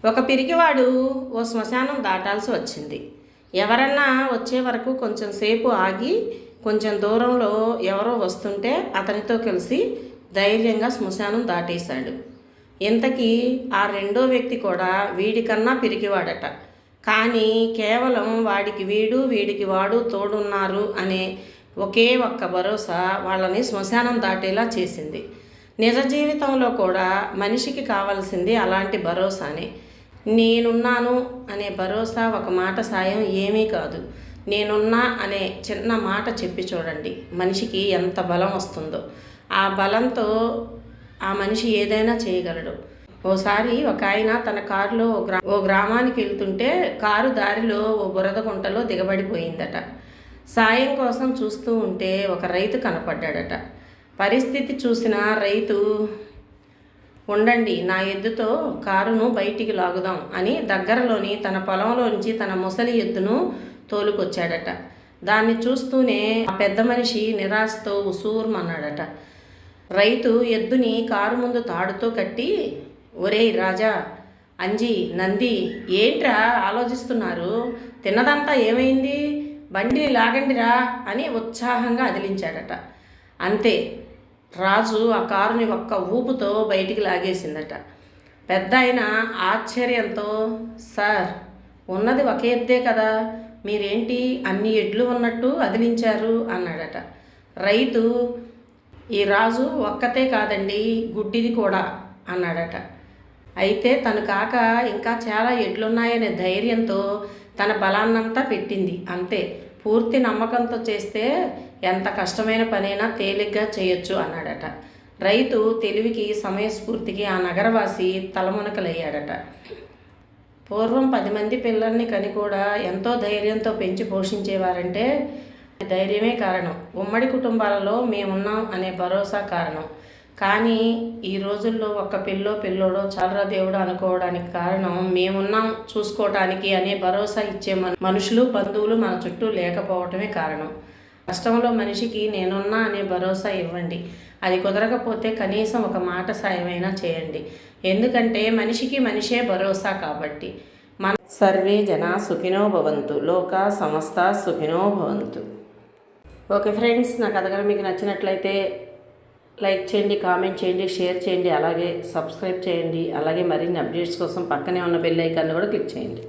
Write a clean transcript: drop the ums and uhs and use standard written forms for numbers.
ఒక పిరికివాడు ఓ శ్మశానం దాటాల్సి వచ్చింది. ఎవరన్నా వచ్చే వరకు కొంచెం సేపు ఆగి కొంచెం దూరంలో ఎవరో వస్తుంటే అతనితో కలిసి ధైర్యంగా శ్మశానం దాటేశాడు. ఇంతకీ ఆ రెండో వ్యక్తి కూడా వీడికన్నా పిరికివాడట. కానీ కేవలం వాడికి వీడికి వాడు తోడున్నారు అనే ఒకే ఒక్క భరోసా వాళ్ళని శ్మశానం దాటేలా చేసింది. నిజ జీవితంలో కూడా మనిషికి కావాల్సింది అలాంటి భరోసానే. నేనున్నాను అనే భరోసా ఒక మాట సాయం ఏమీ కాదు. నేనున్నా అనే చిన్న మాట చెప్పి చూడండి, మనిషికి ఎంత బలం వస్తుందో. ఆ బలంతో ఆ మనిషి ఏదైనా చేయగలడు. ఓసారి ఒక ఆయన తన కారులో ఓ గ్రామానికి వెళ్తుంటే కారు దారిలో ఓ బురద గుంటలో దిగబడిపోయిందట. సాయం కోసం చూస్తూ ఉంటే ఒక రైతు కనపడ్డాడట. పరిస్థితి చూసిన రైతు, ఉండండి, నా ఎద్దుతో కారును బయటికి లాగుదాం అని దగ్గరలోని తన పొలంలోంచి తన ముసలి ఎద్దును తోలుకొచ్చాడట. దాన్ని చూస్తూనే ఆ పెద్ద మనిషి నిరాశతో ఉసూర్మన్నాడట. రైతు ఎద్దుని కారు ముందు తాడుతో కట్టి, ఒరేయ్ రాజా, అంజి, నంది, ఏంట్రా ఆలోచిస్తున్నారు? తిన్నదంతా ఏమైంది? బండి లాగండిరా అని ఉత్సాహంగా అదిలించాడట. అంతే, రాజు ఆ కారుని ఒక్క ఊపుతో బయటికి లాగేసిందట. పెద్ద ఆయన ఆశ్చర్యంతో, సార్, ఉన్నది ఒక ఎద్దే కదా, మీరేంటి అన్ని ఎడ్లు ఉన్నట్టు అదిలించారు అన్నాడట. రైతు, ఈ రాజు ఒక్కతే కాదండి, గుడ్డిది కూడా అన్నాడట. అయితే తను కాక ఇంకా చాలా ఎడ్లున్నాయనే ధైర్యంతో తన బలాన్నంతా పెట్టింది. అంతే, పూర్తి నమ్మకంతో చేస్తే ఎంత కష్టమైన పనైనా తేలిగ్గా చేయొచ్చు అన్నాడట. రైతు తెలివికి సమయస్ఫూర్తికి ఆ నగరవాసి తలమునకలయ్యాడట. పూర్వం 10 మంది పిల్లల్ని కని కూడా ఎంతో ధైర్యంతో పెంచి పోషించేవారంటే ధైర్యమే కారణం. ఉమ్మడి కుటుంబాలలో మేమున్నాం అనే భరోసా కారణం. కానీ ఈ రోజుల్లో ఒక్క పిల్లోడో చాలరా దేవుడు అనుకోవడానికి కారణం మేమున్నాం చూసుకోవటానికి అనే భరోసా ఇచ్చే మనుషులు, బంధువులు మన చుట్టూ లేకపోవటమే కారణం. కష్టంలో మనిషికి నేనున్నా అనే భరోసా ఇవ్వండి. అది కుదరకపోతే కనీసం ఒక మాట సాయమైనా చేయండి. ఎందుకంటే మనిషికి మనిషే భరోసా కాబట్టి. మన సర్వే జనా సుఖినో భవంతు, లోకా సమస్తా సుఖినో భవంతు. ఓకే ఫ్రెండ్స్, నా కథ మీకు నచ్చినట్లయితే లైక్ చేయండి, కామెంట్ చేయండి, షేర్ చేయండి, అలాగే సబ్స్క్రైబ్ చేయండి. అలాగే మరిన్ని అప్డేట్స్ కోసం పక్కనే ఉన్న బెల్ ఐకాన్ని కూడా క్లిక్ చేయండి.